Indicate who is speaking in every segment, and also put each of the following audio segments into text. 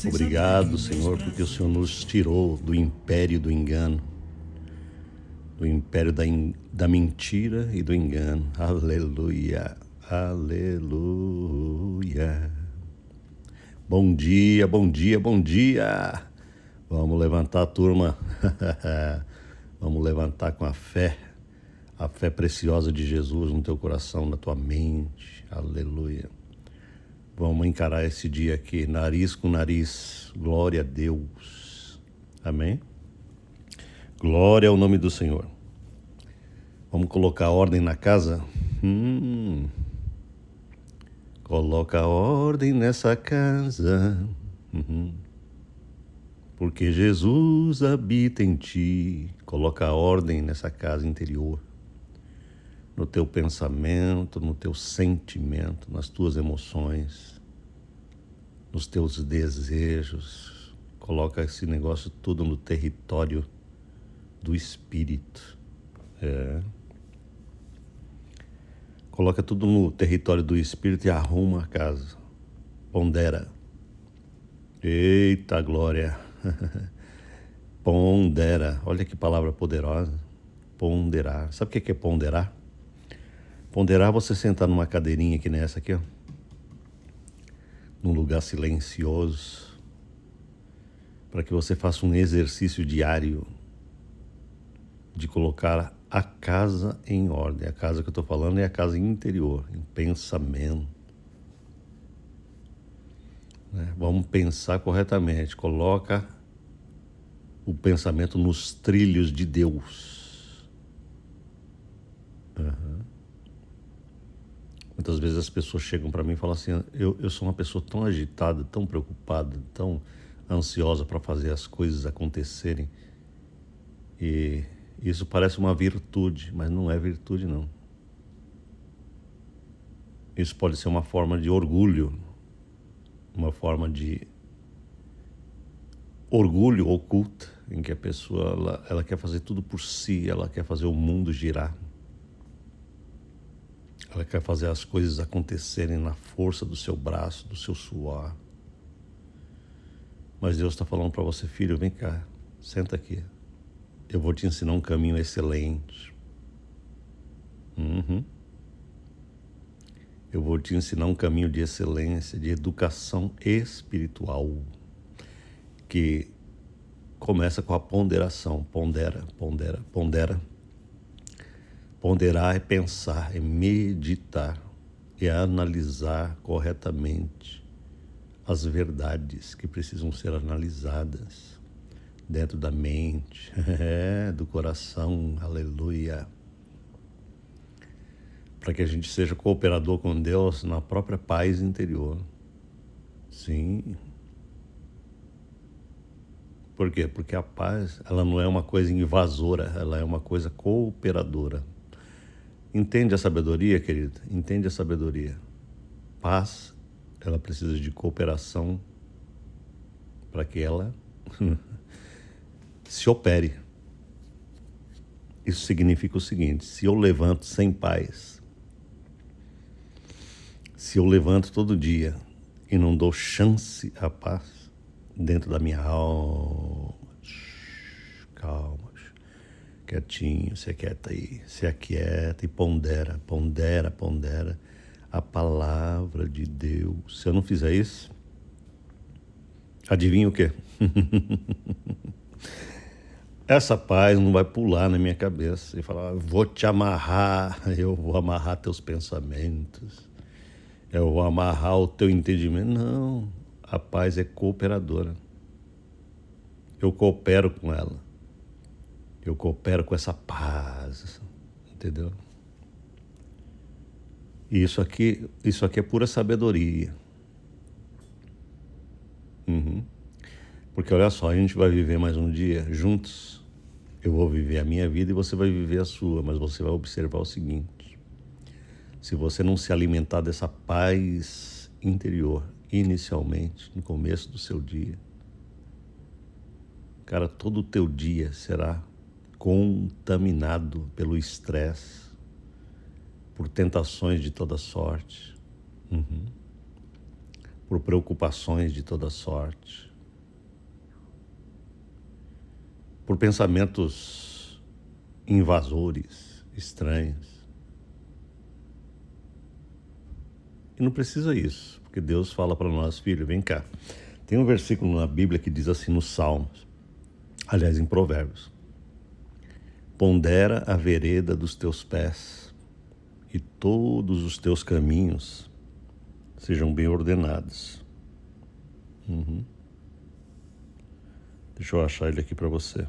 Speaker 1: Obrigado, Senhor, porque o Senhor nos tirou do império do engano, do império da mentira e do engano. Aleluia, aleluia. Bom dia, bom dia, bom dia. Vamos levantar a turma. Vamos levantar com a fé preciosa de Jesus no teu coração, na tua mente. Aleluia. Vamos encarar esse dia aqui, nariz com nariz. Glória a Deus. Amém? Glória ao nome do Senhor. Vamos colocar ordem na casa? Coloca ordem nessa casa. Porque Jesus habita em ti. Coloca ordem nessa casa interior. No teu pensamento, no teu sentimento, nas tuas emoções, nos teus desejos. Coloca esse negócio tudo no território do Espírito. Coloca tudo no território do Espírito e arruma a casa. Pondera. Eita glória. Pondera. Olha que palavra poderosa. Ponderar. Sabe o que é ponderar? Ponderar é você sentar numa cadeirinha que nem essa aqui, ó, num lugar silencioso, para que você faça um exercício diário de colocar a casa em ordem. A casa que eu estou falando é a casa interior, em pensamento. Vamos pensar corretamente. Coloca o pensamento nos trilhos de Deus. Muitas vezes as pessoas chegam para mim e falam assim, eu sou uma pessoa tão agitada, tão preocupada, tão ansiosa para fazer as coisas acontecerem. E isso parece uma virtude, mas não é virtude não. Isso pode ser uma forma de orgulho, uma forma de orgulho oculto, em que a pessoa ela quer fazer tudo por si, ela quer fazer o mundo girar. Ela quer fazer as coisas acontecerem na força do seu braço, do seu suor. Mas Deus está falando para você, filho, vem cá, senta aqui. Eu vou te ensinar um caminho excelente. Eu vou te ensinar um caminho de excelência, de educação espiritual, que começa com a ponderação. Pondera, pondera, pondera. Ponderar é pensar, é meditar, é analisar corretamente as verdades que precisam ser analisadas dentro da mente, do coração, aleluia. Para que a gente seja cooperador com Deus na própria paz interior. Sim. Por quê? Porque a paz, ela não é uma coisa invasora, ela é uma coisa cooperadora. Entende a sabedoria, querido? Entende a sabedoria. Paz, ela precisa de cooperação para que ela se opere. Isso significa o seguinte, se eu levanto sem paz, se eu levanto todo dia e não dou chance à paz dentro da minha alma, calma, quietinho, se aquieta aí, se aquieta e pondera, pondera, pondera a palavra de Deus. Se eu não fizer isso, adivinha o quê? Essa paz não vai pular na minha cabeça e falar, vou te amarrar, eu vou amarrar teus pensamentos, eu vou amarrar o teu entendimento. Não, a paz é cooperadora. Eu coopero com ela. Eu coopero com essa paz, entendeu? E isso aqui é pura sabedoria. Porque olha só, a gente vai viver mais um dia juntos. Eu vou viver a minha vida e você vai viver a sua, mas você vai observar o seguinte. Se você não se alimentar dessa paz interior, inicialmente, no começo do seu dia, cara, todo o teu dia será contaminado pelo estresse, por tentações de toda sorte, por preocupações de toda sorte, por pensamentos invasores, estranhos. E não precisa isso, porque Deus fala para nós, filho, vem cá. Tem um versículo na Bíblia que diz assim nos Salmos, aliás, em Provérbios: pondera a vereda dos teus pés, e todos os teus caminhos sejam bem ordenados. Deixa eu achar ele aqui para você.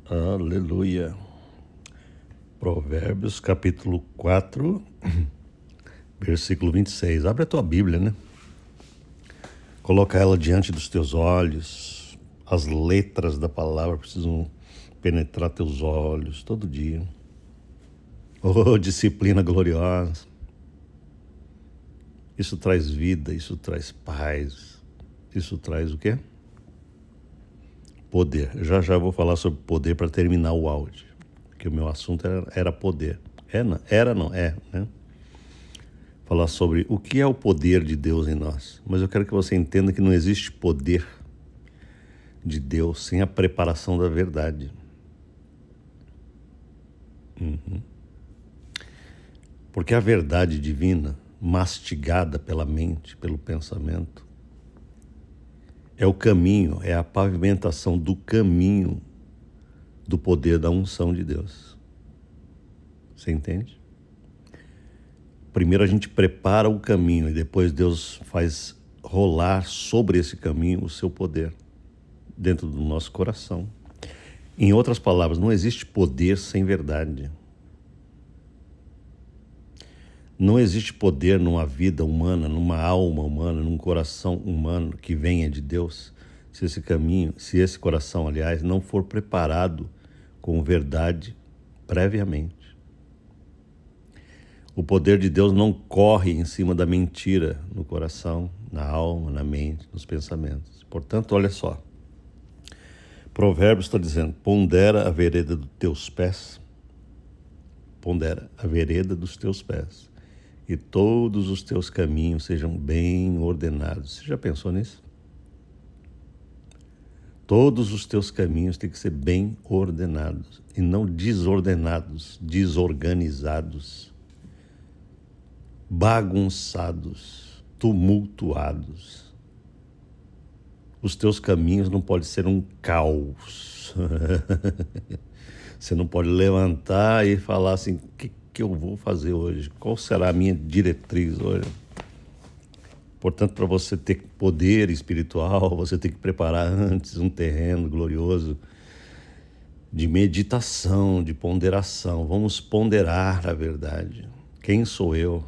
Speaker 1: Aleluia. Provérbios, capítulo 4, versículo 26. Abre a tua Bíblia, né? Coloca ela diante dos teus olhos. As letras da palavra precisam penetrar teus olhos todo dia. Oh, disciplina gloriosa. Isso traz vida, isso traz paz. Isso traz o quê? Poder. Já já vou falar sobre poder para terminar o áudio. Porque o meu assunto era poder. É, né? Falar sobre o que é o poder de Deus em nós. Mas eu quero que você entenda que não existe poder de Deus sem a preparação da verdade. Porque a verdade divina, mastigada pela mente, pelo pensamento, é o caminho, é a pavimentação do caminho do poder da unção de Deus. Você entende? Primeiro a gente prepara o caminho e depois Deus faz rolar sobre esse caminho o seu poder dentro do nosso coração. Em outras palavras, não existe poder sem verdade. Não existe poder numa vida humana, numa alma humana, num coração humano que venha de Deus, se esse coração, aliás, não for preparado com verdade previamente. O poder de Deus não corre em cima da mentira no coração, na alma, na mente, nos pensamentos. Portanto, olha só. Provérbios está dizendo, pondera a vereda dos teus pés. Pondera a vereda dos teus pés. E todos os teus caminhos sejam bem ordenados. Você já pensou nisso? Todos os teus caminhos têm que ser bem ordenados e não desordenados, desorganizados, bagunçados, tumultuados. Os teus caminhos não podem ser um caos. Você não pode levantar e falar assim, o que eu vou fazer hoje? Qual será a minha diretriz hoje? Portanto, para você ter poder espiritual, você tem que preparar antes um terreno glorioso de meditação, de ponderação. Vamos ponderar a verdade. Quem sou eu?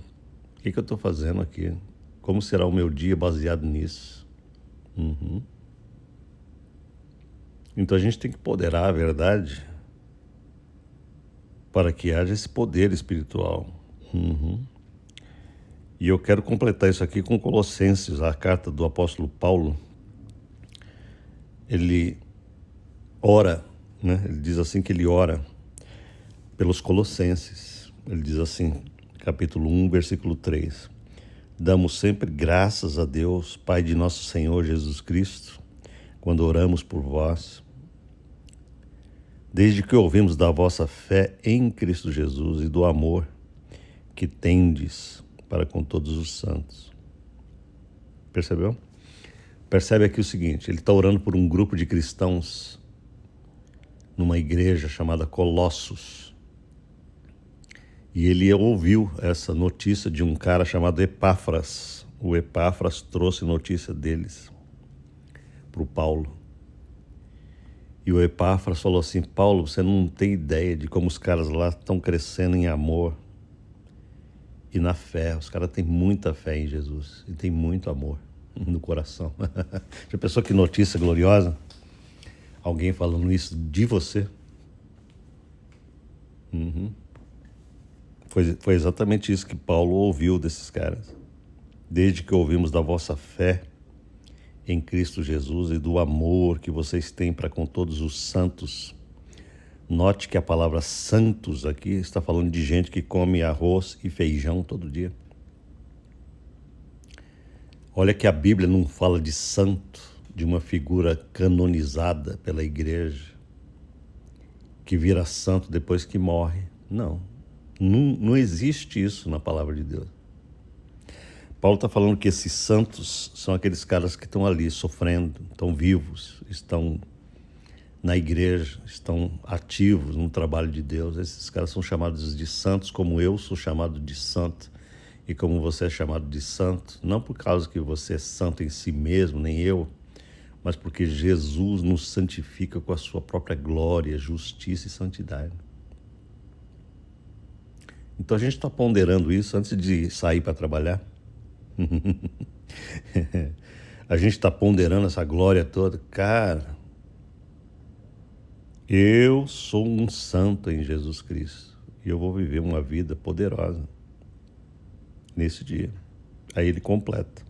Speaker 1: O que eu estou fazendo aqui? Como será o meu dia baseado nisso? Então a gente tem que ponderar a verdade para que haja esse poder espiritual. E eu quero completar isso aqui com Colossenses, a carta do apóstolo Paulo. Ele ora, né? Ele diz assim que ele ora pelos colossenses. Ele diz assim, capítulo 1, versículo 3. Damos sempre graças a Deus, Pai de nosso Senhor Jesus Cristo, quando oramos por vós, desde que ouvimos da vossa fé em Cristo Jesus e do amor que tendes para com todos os santos. Percebeu? Percebe aqui o seguinte, ele está orando por um grupo de cristãos numa igreja chamada Colossos. E ele ouviu essa notícia de um cara chamado Epáfras. O Epáfras trouxe notícia deles para o Paulo. E o Epáfras falou assim, Paulo, você não tem ideia de como os caras lá estão crescendo em amor e na fé. Os caras têm muita fé em Jesus e têm muito amor no coração. Já pensou que notícia gloriosa? Alguém falando isso de você? Foi exatamente isso que Paulo ouviu desses caras. Desde que ouvimos da vossa fé em Cristo Jesus e do amor que vocês têm para com todos os santos. Note que a palavra santos aqui está falando de gente que come arroz e feijão todo dia. Olha que a Bíblia não fala de santo, de uma figura canonizada pela igreja, que vira santo depois que morre. Não, não existe isso na palavra de Deus. Paulo está falando que esses santos são aqueles caras que estão ali sofrendo, estão vivos, estão na igreja, estão ativos no trabalho de Deus. Esses caras são chamados de santos, como eu sou chamado de santo e como você é chamado de santo, não por causa que você é santo em si mesmo, nem eu, mas porque Jesus nos santifica com a sua própria glória, justiça e santidade. Então a gente está ponderando isso antes de sair para trabalhar. A gente está ponderando essa glória toda. Cara, eu sou um santo em Jesus Cristo e eu vou viver uma vida poderosa nesse dia. Aí ele completa: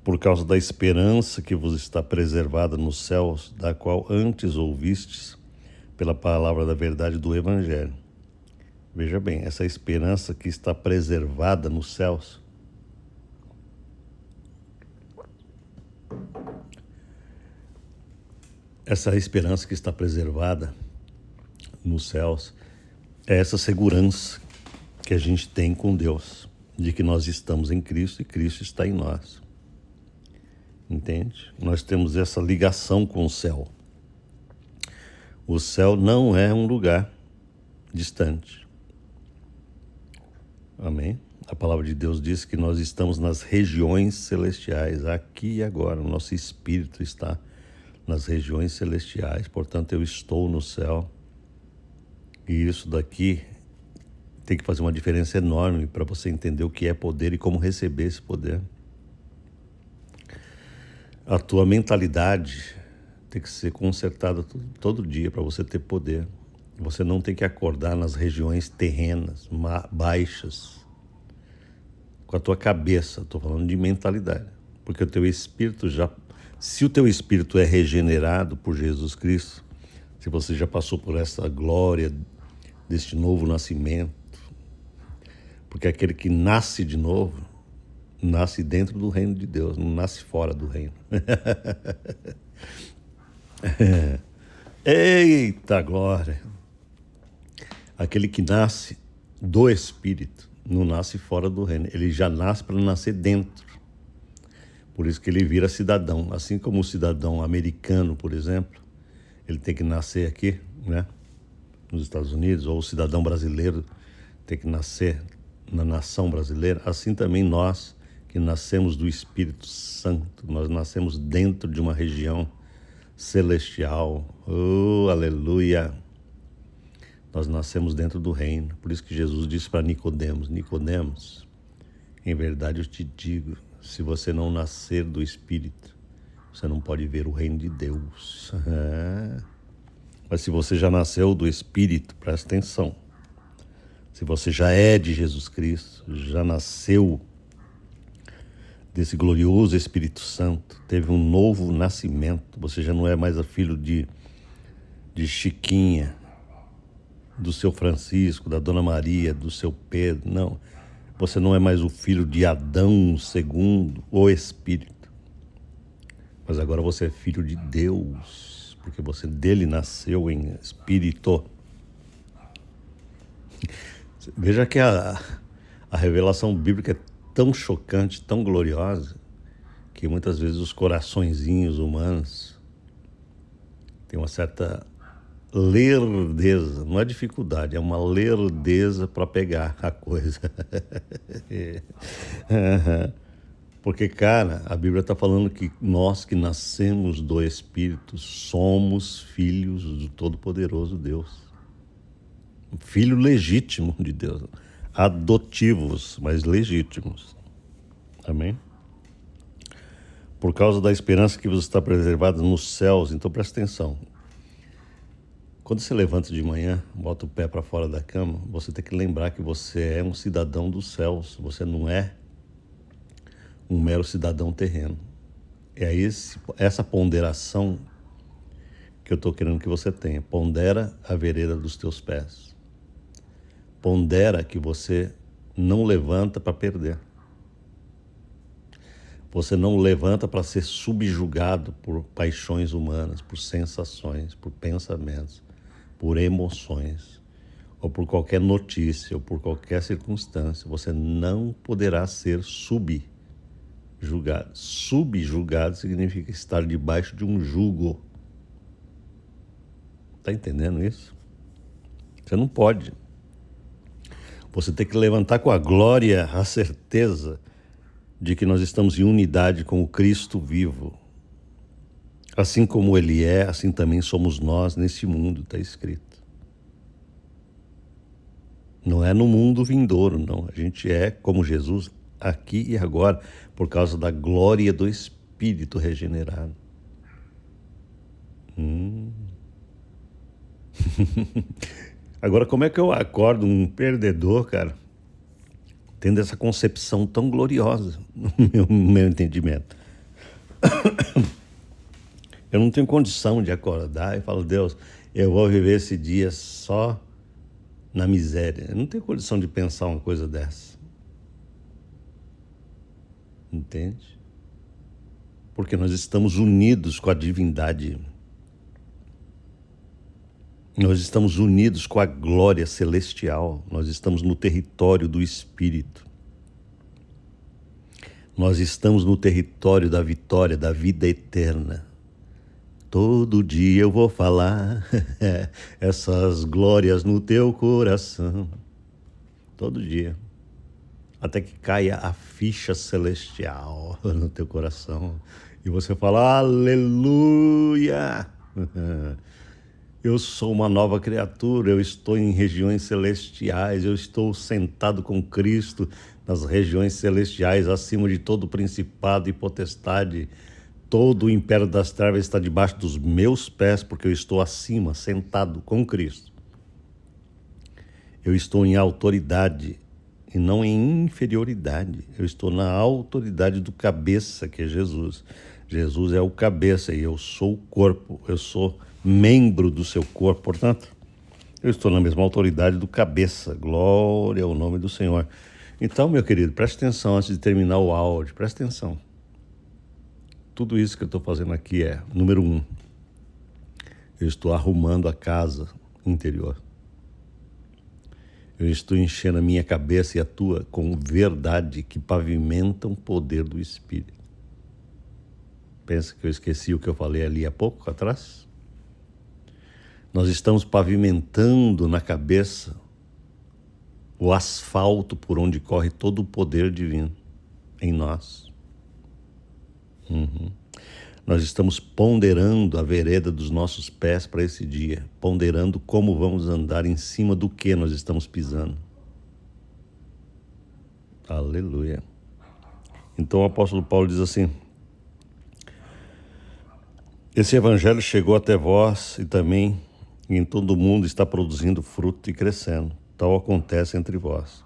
Speaker 1: por causa da esperança que vos está preservada nos céus, da qual antes ouvistes pela palavra da verdade do Evangelho. Veja bem, essa esperança que está preservada nos céus, essa esperança que está preservada nos céus, é essa segurança que a gente tem com Deus, de que nós estamos em Cristo e Cristo está em nós. Entende? Nós temos essa ligação com o céu. O céu não é um lugar distante. Amém? A palavra de Deus diz que nós estamos nas regiões celestiais, aqui e agora. O nosso espírito está nas regiões celestiais, portanto eu estou no céu. E isso daqui tem que fazer uma diferença enorme para você entender o que é poder e como receber esse poder. A tua mentalidade tem que ser consertada todo dia para você ter poder. Você não tem que acordar nas regiões terrenas, baixas, com a tua cabeça. Estou falando de mentalidade. Porque o teu espírito já... Se o teu espírito é regenerado por Jesus Cristo, se você já passou por essa glória deste novo nascimento, porque aquele que nasce de novo, nasce dentro do reino de Deus, não nasce fora do reino. Eita glória! Aquele que nasce do Espírito não nasce fora do reino, ele já nasce para nascer dentro. Por isso que ele vira cidadão, assim como o cidadão americano, por exemplo, ele tem que nascer aqui, né, nos Estados Unidos, ou o cidadão brasileiro tem que nascer na nação brasileira, assim também nós que nascemos do Espírito Santo, nós nascemos dentro de uma região celestial. Oh, aleluia! Nós nascemos dentro do reino. Por isso que Jesus disse para Nicodemos: Nicodemos, em verdade eu te digo, se você não nascer do Espírito, você não pode ver o reino de Deus. Mas se você já nasceu do Espírito, presta atenção. Se você já é de Jesus Cristo, já nasceu desse glorioso Espírito Santo, teve um novo nascimento, você já não é mais filho de Chiquinha, do seu Francisco, da Dona Maria, do seu Pedro, não. Você não é mais o filho de Adão segundo o Espírito. Mas agora você é filho de Deus, porque você dele nasceu em Espírito. Veja que a revelação bíblica é tão chocante, tão gloriosa, que muitas vezes os coraçõezinhos humanos têm uma certa lerdeza, não é dificuldade, é uma lerdeza para pegar a coisa. Porque, cara, a Bíblia está falando que nós que nascemos do Espírito somos filhos do Todo-Poderoso Deus. Filho legítimo de Deus. Adotivos, mas legítimos. Amém? Por causa da esperança que vos está preservada nos céus. Então presta atenção. Quando você levanta de manhã, bota o pé para fora da cama, você tem que lembrar que você é um cidadão dos céus. Você não é um mero cidadão terreno. É essa ponderação que eu estou querendo que você tenha. Pondera a vereda dos teus pés. Pondera que você não levanta para perder. Você não levanta para ser subjugado por paixões humanas, por sensações, por pensamentos, por emoções, ou por qualquer notícia, ou por qualquer circunstância. Você não poderá ser subjugado. Subjugado significa estar debaixo de um jugo. Está entendendo isso? Você não pode. Você tem que levantar com a glória a certeza de que nós estamos em unidade com o Cristo vivo. Assim como Ele é, assim também somos nós nesse mundo, está escrito. Não é no mundo vindouro, não. A gente é como Jesus aqui e agora, por causa da glória do Espírito regenerado. Agora, como é que eu acordo um perdedor, cara, tendo essa concepção tão gloriosa no meu entendimento? Eu não tenho condição de acordar e falar, Deus, eu vou viver esse dia só na miséria. Eu não tenho condição de pensar uma coisa dessa. Entende? Porque nós estamos unidos com a divindade. Nós estamos unidos com a glória celestial. Nós estamos no território do Espírito. Nós estamos no território da vitória, da vida eterna. Todo dia eu vou falar essas glórias no teu coração. Todo dia. Até que caia a ficha celestial no teu coração. E você fala, aleluia! Eu sou uma nova criatura, eu estou em regiões celestiais, eu estou sentado com Cristo nas regiões celestiais, acima de todo principado e potestade. Todo o império das trevas está debaixo dos meus pés, porque eu estou acima, sentado com Cristo. Eu estou em autoridade e não em inferioridade. Eu estou na autoridade do cabeça, que é Jesus. Jesus é o cabeça e eu sou o corpo, eu sou membro do seu corpo. Portanto, eu estou na mesma autoridade do cabeça. Glória ao nome do Senhor. Então, meu querido, preste atenção antes de terminar o áudio. Preste atenção. Tudo isso que eu estou fazendo aqui é, número 1, eu estou arrumando a casa interior. Eu estou enchendo a minha cabeça e a tua com verdade que pavimentam o poder do Espírito. Pensa que eu esqueci o que eu falei ali há pouco atrás? Nós estamos pavimentando na cabeça o asfalto por onde corre todo o poder divino em nós. Nós estamos ponderando a vereda dos nossos pés para esse dia, ponderando como vamos andar em cima do que nós estamos pisando. Aleluia. Então o apóstolo Paulo diz assim, esse evangelho chegou até vós e também em todo o mundo está produzindo fruto e crescendo. Tal acontece entre vós.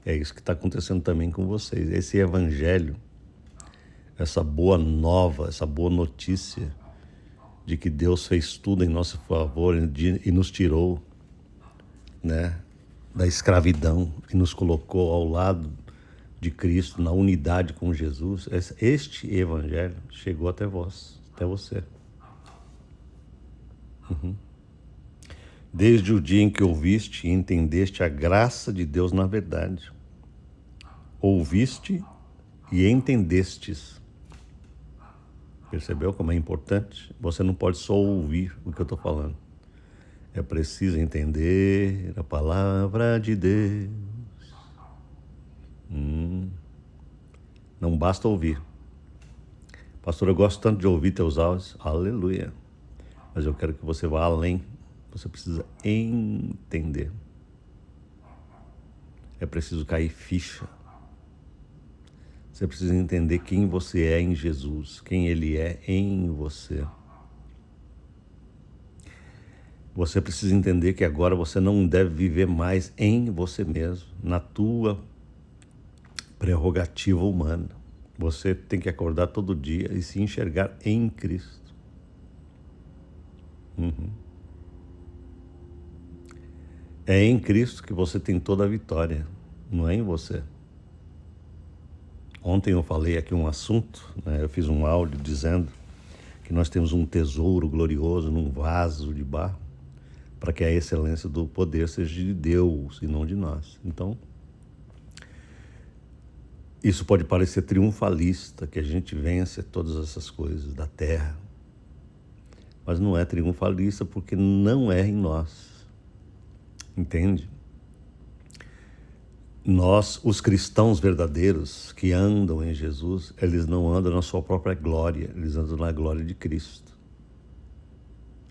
Speaker 1: É isso que está acontecendo também com vocês. Esse evangelho, essa boa nova, essa boa notícia de que Deus fez tudo em nosso favor e nos tirou, né, da escravidão e nos colocou ao lado de Cristo, na unidade com Jesus. Este evangelho chegou até vós, até você. Desde o dia em que ouviste e entendeste a graça de Deus na verdade. Ouviste e entendestes. Percebeu como é importante? Você não pode só ouvir o que eu estou falando. É preciso entender a palavra de Deus. Não basta ouvir. Pastor, eu gosto tanto de ouvir teus áudios. Aleluia. Mas eu quero que você vá além. Você precisa entender. É preciso cair ficha. Você precisa entender quem você é em Jesus, quem Ele é em você. Você precisa entender que agora você não deve viver mais em você mesmo, na tua prerrogativa humana. Você tem que acordar todo dia e se enxergar em Cristo. É em Cristo que você tem toda a vitória, não é em você. Ontem eu falei aqui um assunto, né? Eu fiz um áudio dizendo que nós temos um tesouro glorioso num vaso de barro, para que a excelência do poder seja de Deus e não de nós. Então, isso pode parecer triunfalista, que a gente vence todas essas coisas da terra, mas não é triunfalista porque não é em nós, entende? Nós, os cristãos verdadeiros que andam em Jesus, eles não andam na sua própria glória, eles andam na glória de Cristo.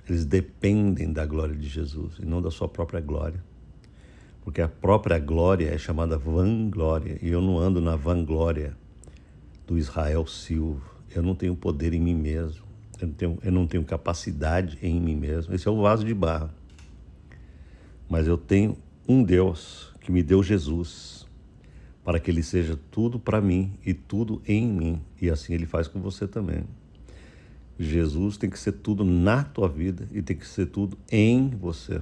Speaker 1: Eles dependem da glória de Jesus e não da sua própria glória. Porque a própria glória é chamada vanglória, e eu não ando na vanglória do Israel Silva. Eu não tenho poder em mim mesmo, eu não tenho capacidade em mim mesmo. Esse é o vaso de barro. Mas eu tenho um Deus que me deu Jesus, para que Ele seja tudo para mim e tudo em mim. E assim Ele faz com você também. Jesus tem que ser tudo na tua vida e tem que ser tudo em você,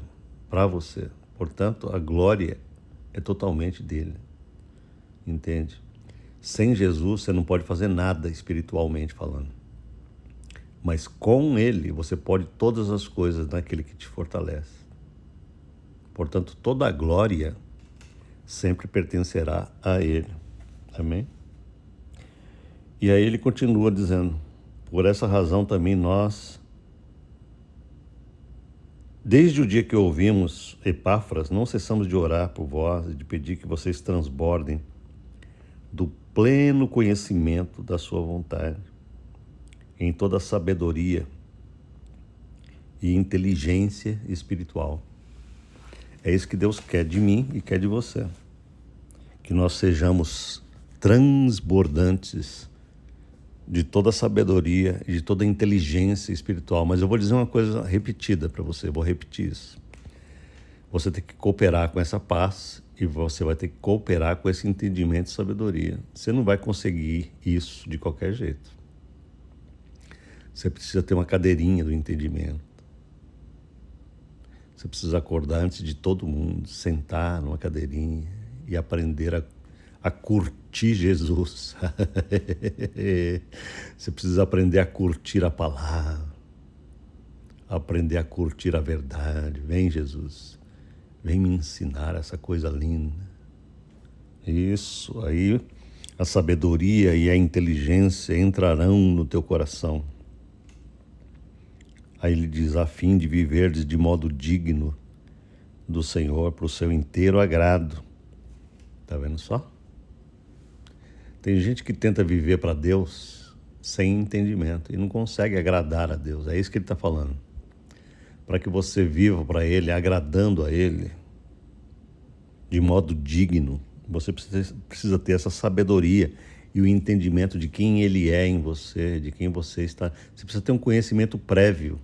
Speaker 1: para você. Portanto, a glória é totalmente dele, entende? Sem Jesus você não pode fazer nada espiritualmente falando. Mas com ele você pode todas as coisas naquele que te fortalece. Portanto, toda a glória sempre pertencerá a ele. Amém? E aí ele continua dizendo: por essa razão também nós, desde o dia que ouvimos Epáfras, não cessamos de orar por vós e de pedir que vocês transbordem do pleno conhecimento da sua vontade, em toda a sabedoria e inteligência espiritual. É isso que Deus quer de mim e quer de você. Que nós sejamos transbordantes de toda a sabedoria e de toda a inteligência espiritual. Mas eu vou dizer uma coisa repetida para você, vou repetir isso. Você tem que cooperar com essa paz e você vai ter que cooperar com esse entendimento e sabedoria. Você não vai conseguir isso de qualquer jeito. Você precisa ter uma cadeirinha do entendimento. Você precisa acordar antes de todo mundo, sentar numa cadeirinha e aprender a curtir Jesus. Você precisa aprender a curtir a palavra, aprender a curtir a verdade. Vem, Jesus, vem me ensinar essa coisa linda. Isso, aí a sabedoria e a inteligência entrarão no teu coração. Aí ele diz: a fim de viverdes de modo digno do Senhor, para o seu inteiro agrado. Está vendo só? Tem gente que tenta viver para Deus sem entendimento e não consegue agradar a Deus. É isso que ele está falando. Para que você viva para Ele, agradando a Ele, de modo digno, você precisa ter essa sabedoria e o entendimento de quem Ele é em você, de quem você está. Você precisa ter um conhecimento prévio.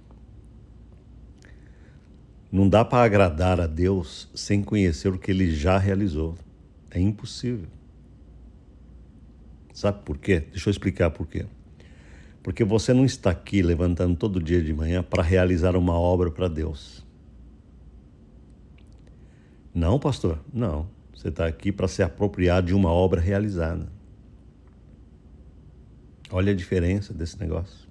Speaker 1: Não dá para agradar a Deus sem conhecer o que Ele já realizou. É impossível. Sabe por quê? Deixa eu explicar por quê. Porque você não está aqui levantando todo dia de manhã para realizar uma obra para Deus. Não, pastor? Não. Você está aqui para se apropriar de uma obra realizada. Olha a diferença desse negócio.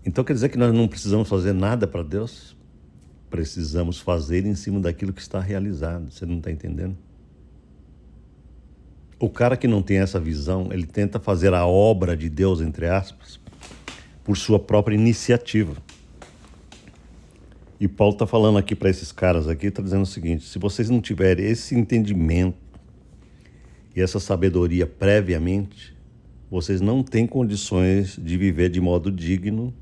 Speaker 1: Então quer dizer que nós não precisamos fazer nada para Deus? Precisamos fazer em cima daquilo que está realizado. Você não está entendendo? O cara que não tem essa visão, ele tenta fazer a obra de Deus, entre aspas, por sua própria iniciativa. E Paulo está falando aqui para esses caras aqui, está dizendo o seguinte: se vocês não tiverem esse entendimento e essa sabedoria previamente, vocês não têm condições de viver de modo digno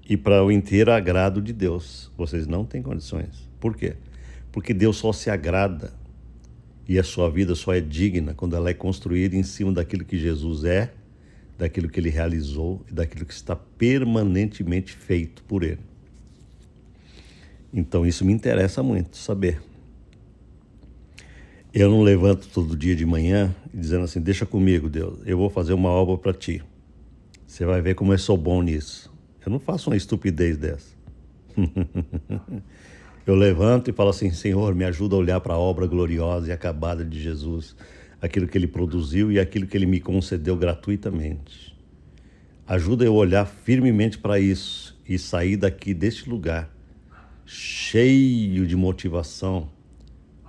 Speaker 1: e para o inteiro agrado de Deus. Vocês não têm condições. Por quê? Porque Deus só se agrada e a sua vida só é digna quando ela é construída em cima daquilo que Jesus é, daquilo que Ele realizou e daquilo que está permanentemente feito por Ele. Então isso me interessa muito saber. Eu não levanto todo dia de manhã dizendo assim: deixa comigo, Deus, eu vou fazer uma obra para ti. Você vai ver como eu sou bom nisso. Eu não faço uma estupidez dessa. Eu levanto e falo assim: Senhor, me ajuda a olhar para a obra gloriosa e acabada de Jesus, aquilo que Ele produziu e aquilo que Ele me concedeu gratuitamente. Ajuda eu a olhar firmemente para isso e sair daqui deste lugar cheio de motivação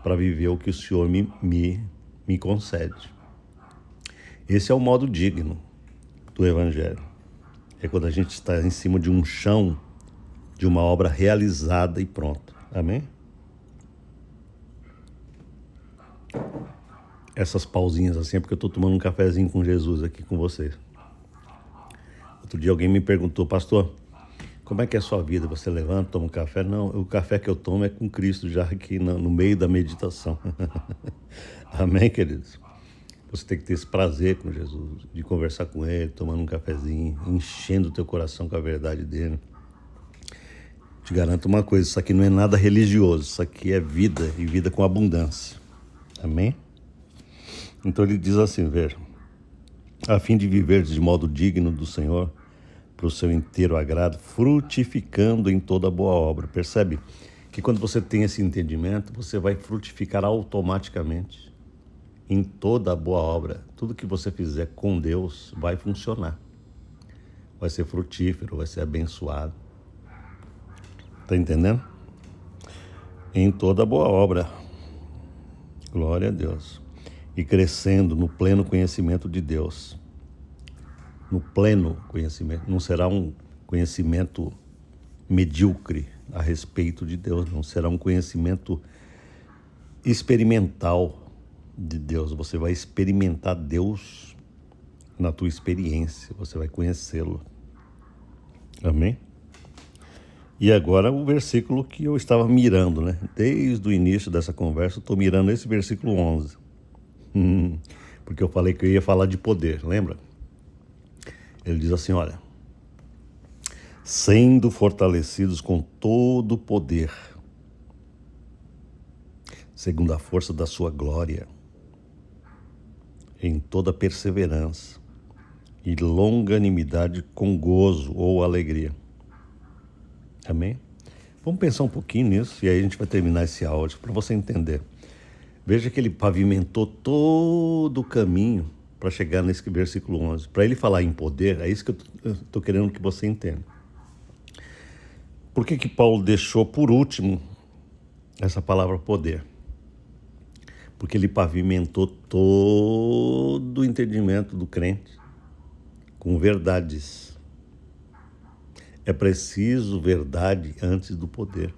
Speaker 1: para viver o que o Senhor me concede. Esse é o modo digno do Evangelho. É quando a gente está em cima de um chão, de uma obra realizada e pronta. Amém? Essas pausinhas assim é porque eu estou tomando um cafezinho com Jesus aqui com vocês. Outro dia alguém me perguntou, pastor, como é que é a sua vida? Você levanta, toma um café? Não, o café que eu tomo é com Cristo já aqui no meio da meditação. Amém, queridos? Você tem que ter esse prazer com Jesus, de conversar com Ele, tomando um cafezinho, enchendo o teu coração com a verdade dEle. Te garanto uma coisa, isso aqui não é nada religioso, isso aqui é vida e vida com abundância. Amém? Então ele diz assim, veja, a fim de viver de modo digno do Senhor, para o seu inteiro agrado, frutificando em toda boa obra. Percebe que quando você tem esse entendimento, você vai frutificar automaticamente em toda boa obra. Tudo que você fizer com Deus vai funcionar. Vai ser frutífero, vai ser abençoado. Está entendendo? Em toda boa obra. Glória a Deus. E crescendo no pleno conhecimento de Deus. No pleno conhecimento. Não será um conhecimento medíocre a respeito de Deus, não. Será um conhecimento experimental de Deus. Você vai experimentar Deus na tua experiência. Você vai conhecê-lo. Amém? E agora o versículo que eu estava mirando, né? Desde o início dessa conversa, eu estou mirando esse versículo 11. Porque eu falei que eu ia falar de poder, lembra? Ele diz assim, olha, sendo fortalecidos com todo o poder, segundo a força da sua glória, em toda perseverança e longanimidade com gozo ou alegria. Amém? Vamos pensar um pouquinho nisso e aí a gente vai terminar esse áudio para você entender. Veja que ele pavimentou todo o caminho para chegar nesse versículo 11. Para ele falar em poder, é isso que eu estou querendo que você entenda. Por que Paulo deixou por último essa palavra poder? Porque ele pavimentou todo o entendimento do crente com verdades. É preciso verdade antes do poder.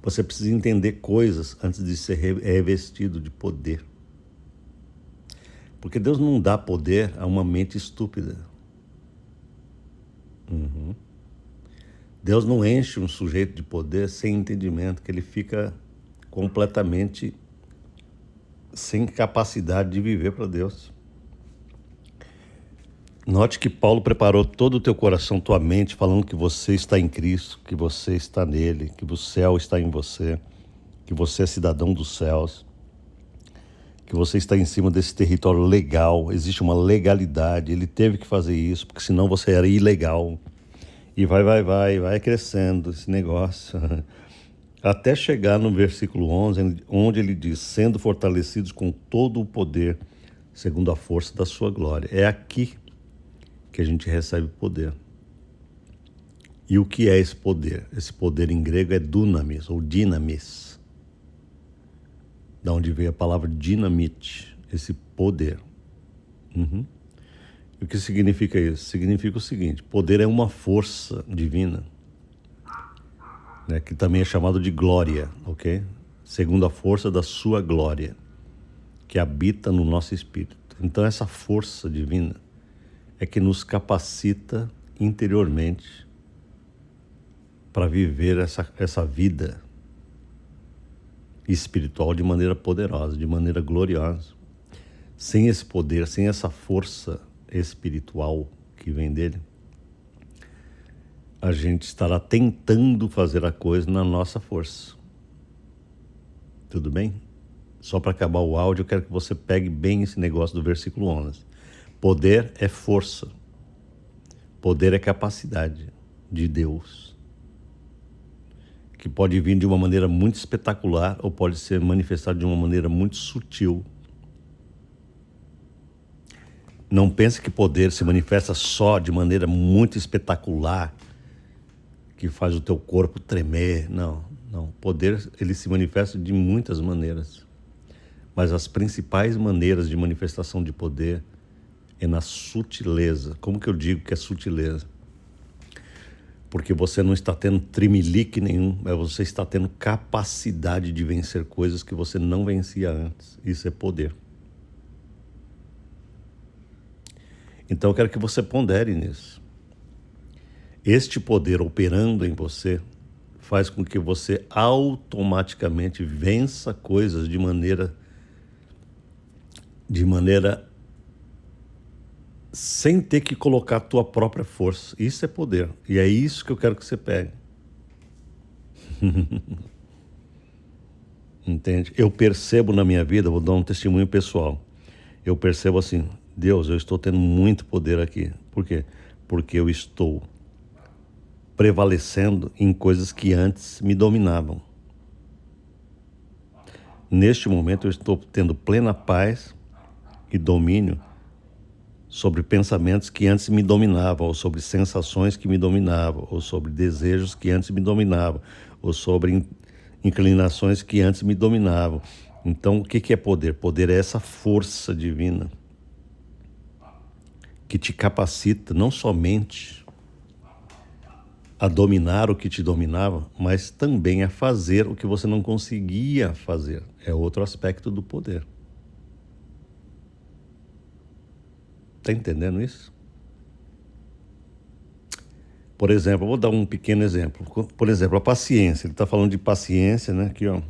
Speaker 1: Você precisa entender coisas antes de ser revestido de poder. Porque Deus não dá poder a uma mente estúpida. Deus não enche um sujeito de poder sem entendimento, que ele fica completamente sem capacidade de viver para Deus. Note que Paulo preparou todo o teu coração, tua mente, falando que você está em Cristo, que você está nele, que o céu está em você, que você é cidadão dos céus, que você está em cima desse território legal, existe uma legalidade, ele teve que fazer isso, porque senão você era ilegal. E vai crescendo esse negócio, até chegar no versículo 11, onde ele diz, sendo fortalecidos com todo o poder, segundo a força da sua glória. É aqui que a gente recebe poder. E o que é esse poder? Esse poder em grego é dunamis, ou dinamis. Da onde veio a palavra dinamite, esse poder. E o que significa isso? Significa o seguinte, poder é uma força divina, né, que também é chamado de glória, ok? Segundo a força da sua glória, que habita no nosso espírito. Então essa força divina é que nos capacita interiormente para viver essa vida espiritual de maneira poderosa, de maneira gloriosa. Sem esse poder, sem essa força espiritual que vem dele, a gente estará tentando fazer a coisa na nossa força. Tudo bem? Só para acabar o áudio, eu quero que você pegue bem esse negócio do versículo 11. Poder é força. Poder é capacidade de Deus, que pode vir de uma maneira muito espetacular ou pode ser manifestado de uma maneira muito sutil. Não pense que poder se manifesta só de maneira muito espetacular, que faz o teu corpo tremer. Não. Poder, ele se manifesta de muitas maneiras. Mas as principais maneiras de manifestação de poder é na sutileza. Como que eu digo que é sutileza? Porque você não está tendo trimelique nenhum, mas você está tendo capacidade de vencer coisas que você não vencia antes. Isso é poder. Então eu quero que você pondere nisso. Este poder operando em você faz com que você automaticamente vença coisas de maneira sem ter que colocar a tua própria força. Isso é poder. E é isso que eu quero que você pegue. Entende? Eu percebo na minha vida, vou dar um testemunho pessoal. Eu percebo assim, Deus, eu estou tendo muito poder aqui. Por quê? Porque eu estou prevalecendo em coisas que antes me dominavam. Neste momento eu estou tendo plena paz e domínio sobre pensamentos que antes me dominavam, ou sobre sensações que me dominavam, ou sobre desejos que antes me dominavam, ou sobre inclinações que antes me dominavam. Então, o que é poder? Poder é essa força divina que te capacita não somente a dominar o que te dominava, mas também a fazer o que você não conseguia fazer. É outro aspecto do poder. Está entendendo isso? Por exemplo, eu vou dar um pequeno exemplo. Por exemplo, a paciência. Ele está falando de paciência, né? Aqui, ó.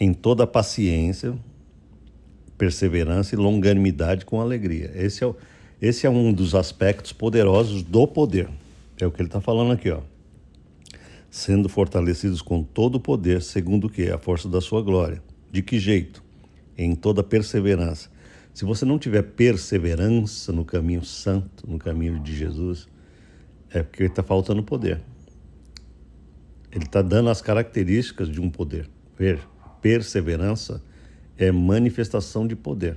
Speaker 1: Em toda paciência, perseverança e longanimidade com alegria. Esse é um dos aspectos poderosos do poder. É o que ele está falando aqui, ó. Sendo fortalecidos com todo o poder, segundo o quê? A força da sua glória. De que jeito? Em toda perseverança. Se você não tiver perseverança no caminho santo, no caminho de Jesus, é porque está faltando poder. Ele está dando as características de um poder. Veja, perseverança é manifestação de poder.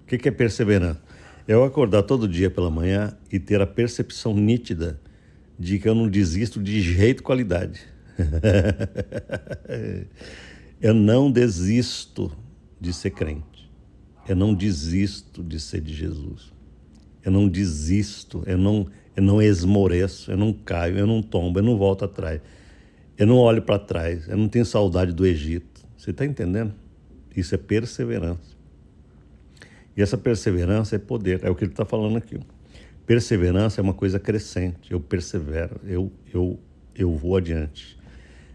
Speaker 1: O que é perseverança? É eu acordar todo dia pela manhã e ter a percepção nítida de que eu não desisto de jeito qualidade. Eu não desisto de ser crente. Eu não desisto de ser de Jesus. Eu não desisto, eu não esmoreço, eu não caio, eu não tombo, eu não volto atrás. Eu não olho para trás, eu não tenho saudade do Egito. Você está entendendo? Isso é perseverança. E essa perseverança é poder, é o que ele está falando aqui. Perseverança é uma coisa crescente, eu persevero, eu vou adiante.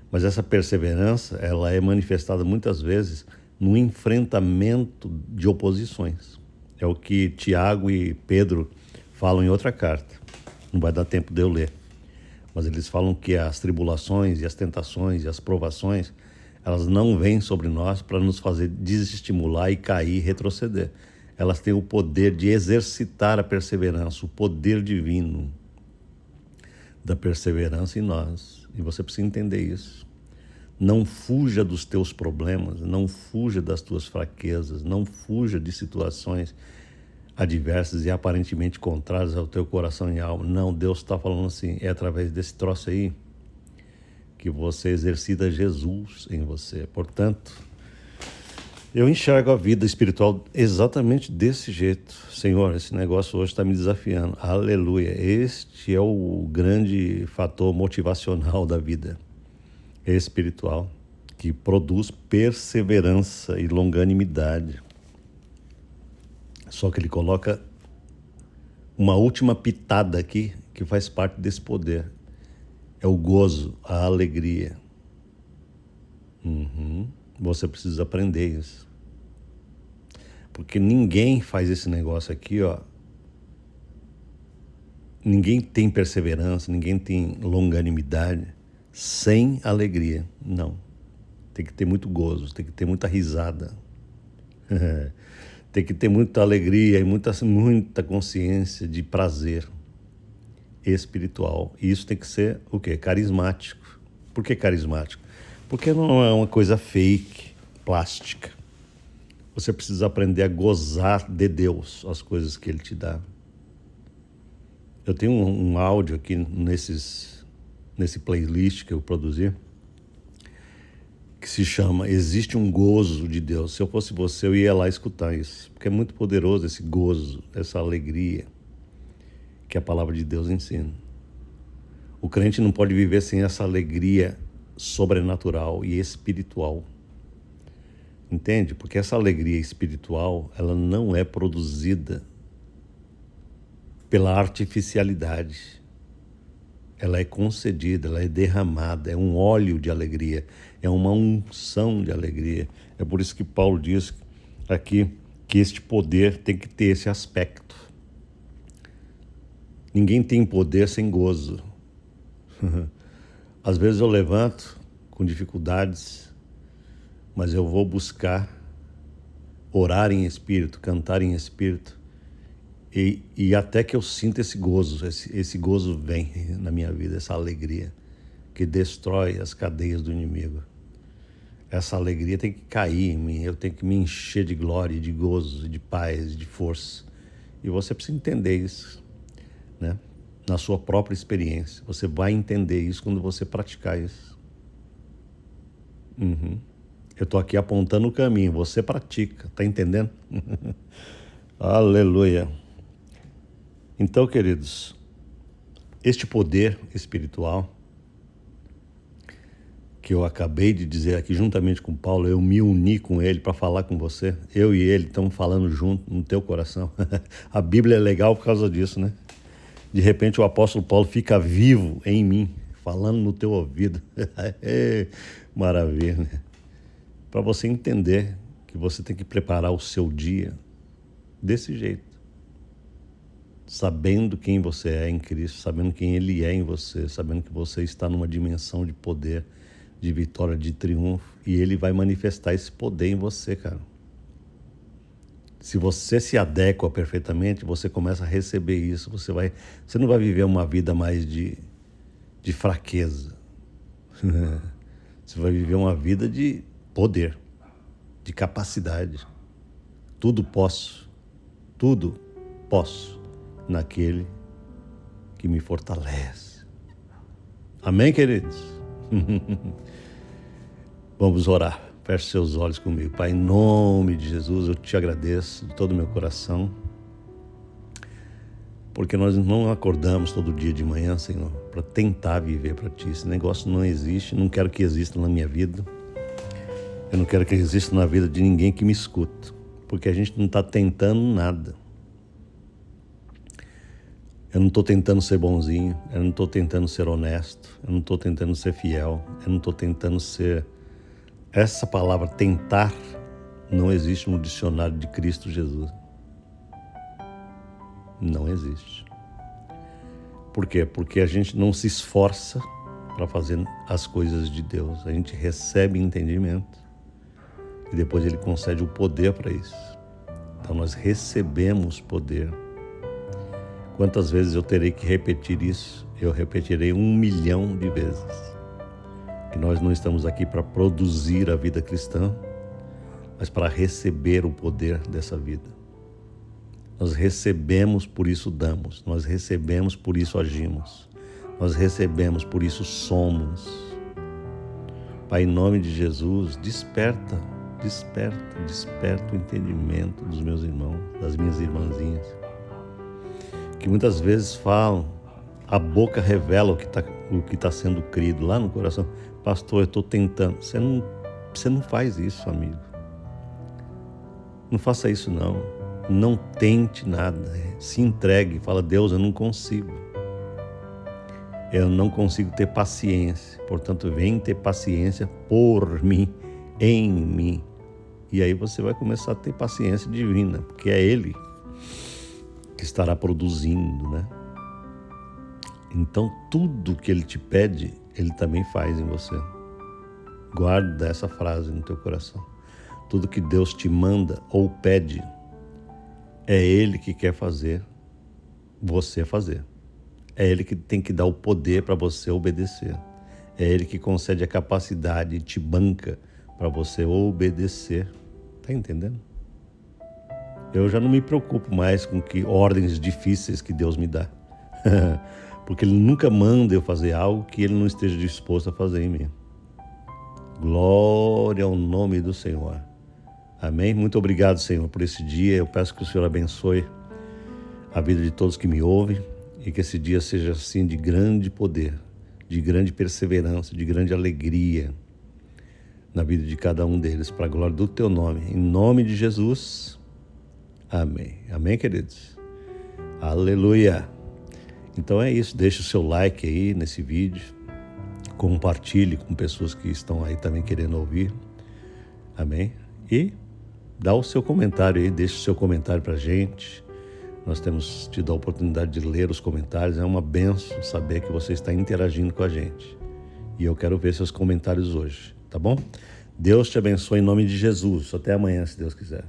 Speaker 1: Mas essa perseverança, ela é manifestada muitas vezes no enfrentamento de oposições. É o que Tiago e Pedro falam em outra carta. Não vai dar tempo de eu ler. Mas eles falam que as tribulações e as tentações e as provações, elas não vêm sobre nós para nos fazer desestimular e cair e retroceder. Elas têm o poder de exercitar a perseverança, o poder divino da perseverança em nós. E você precisa entender isso. Não fuja dos teus problemas, não fuja das tuas fraquezas, não fuja de situações adversas e aparentemente contrárias ao teu coração e alma. Não, Deus está falando assim, é através desse troço aí que você exercita Jesus em você. Portanto, eu enxergo a vida espiritual exatamente desse jeito. Senhor, esse negócio hoje está me desafiando. Aleluia. Este é o grande fator motivacional da vida espiritual, que produz perseverança e longanimidade. Só que ele coloca uma última pitada aqui que faz parte desse poder. É o gozo, a alegria. Você precisa aprender isso. Porque ninguém faz esse negócio aqui, ó. Ninguém tem perseverança, ninguém tem longanimidade sem alegria. Não. Tem que ter muito gozo, tem que ter muita risada. Tem que ter muita alegria e muita consciência de prazer. espiritual. E isso tem que ser o quê? Carismático. Por que carismático? Porque não é uma coisa fake, plástica. Você precisa aprender a gozar de Deus, as coisas que Ele te dá. Eu tenho um áudio aqui nesse playlist que eu produzi, que se chama Existe um Gozo de Deus. Se eu fosse você, eu ia lá escutar isso, porque é muito poderoso esse gozo, essa alegria que a palavra de Deus ensina. O crente não pode viver sem essa alegria sobrenatural e espiritual. Entende? Porque essa alegria espiritual, ela não é produzida pela artificialidade. Ela é concedida, ela é derramada, é um óleo de alegria, é uma unção de alegria. É por isso que Paulo diz aqui que este poder tem que ter esse aspecto. Ninguém tem poder sem gozo. Às vezes eu levanto com dificuldades, mas eu vou buscar orar em espírito, cantar em espírito, e até que eu sinta esse gozo, esse gozo vem na minha vida, essa alegria que destrói as cadeias do inimigo. Essa alegria tem que cair em mim, eu tenho que me encher de glória, de gozo, de paz, de força. E você precisa entender isso, né? Na sua própria experiência. Você vai entender isso quando você praticar isso. Eu estou aqui apontando o caminho, você pratica, tá entendendo? Aleluia. Então, queridos, este poder espiritual que eu acabei de dizer aqui juntamente com Paulo, eu me uni com ele para falar com você. Eu e ele estamos falando junto no teu coração. A Bíblia é legal por causa disso, né? De repente o apóstolo Paulo fica vivo em mim, falando no teu ouvido. Maravilha, né? Para você entender que você tem que preparar o seu dia desse jeito. Sabendo quem você é em Cristo, sabendo quem Ele é em você, sabendo que você está numa dimensão de poder, de vitória, de triunfo, e Ele vai manifestar esse poder em você, cara. Se você se adequa perfeitamente, você começa a receber isso, você não vai viver uma vida mais de fraqueza. Você vai viver uma vida de poder, de capacidade. Tudo posso naquele que me fortalece. Amém, queridos? Vamos orar. Feche seus olhos comigo. Pai, em nome de Jesus, eu te agradeço de todo o meu coração, porque nós não acordamos todo dia de manhã, Senhor, para tentar viver para Ti. Esse negócio não existe, não quero que exista na minha vida. Eu não quero que exista na vida de ninguém que me escuta, porque a gente não está tentando nada. Eu não estou tentando ser bonzinho, eu não estou tentando ser honesto, eu não estou tentando ser fiel, eu não estou tentando ser... Essa palavra tentar não existe no dicionário de Cristo Jesus. Não existe. Por quê? Porque a gente não se esforça para fazer as coisas de Deus. A gente recebe entendimento e depois Ele concede o poder para isso. Então nós recebemos poder. Quantas vezes eu terei que repetir isso? Eu repetirei 1 milhão de vezes. Que nós não estamos aqui para produzir a vida cristã, mas para receber o poder dessa vida. Nós recebemos, por isso damos. Nós recebemos, por isso agimos. Nós recebemos, por isso somos. Pai, em nome de Jesus, desperta o entendimento dos meus irmãos, das minhas irmãzinhas, que muitas vezes falam, a boca revela o que tá sendo crido lá no coração. Pastor, eu estou tentando. Você não faz isso, amigo. Não faça isso, não. Não tente nada. Se entregue. Fala, Deus, eu não consigo. Eu não consigo ter paciência. Portanto, vem ter paciência por mim, em mim. E aí você vai começar a ter paciência divina, porque é Ele que estará produzindo, né? Então, tudo que Ele te pede, Ele também faz em você. Guarda essa frase no teu coração. Tudo que Deus te manda ou pede, é Ele que quer fazer você fazer. É Ele que tem que dar o poder para você obedecer. É Ele que concede a capacidade e te banca para você obedecer. Tá entendendo? Eu já não me preocupo mais com que ordens difíceis que Deus me dá. Porque Ele nunca manda eu fazer algo que Ele não esteja disposto a fazer em mim. Glória ao nome do Senhor. Amém? Muito obrigado, Senhor, por esse dia. Eu peço que o Senhor abençoe a vida de todos que me ouvem e que esse dia seja assim de grande poder, de grande perseverança, de grande alegria na vida de cada um deles, para a glória do Teu nome. Em nome de Jesus. Amém. Amém, queridos? Aleluia. Então é isso. Deixa o seu like aí nesse vídeo. Compartilhe com pessoas que estão aí também querendo ouvir. Amém? E dá o seu comentário aí. Deixa o seu comentário pra gente. Nós temos tido a oportunidade de ler os comentários. É uma bênção saber que você está interagindo com a gente. E eu quero ver seus comentários hoje. Tá bom? Deus te abençoe em nome de Jesus. Até amanhã, se Deus quiser.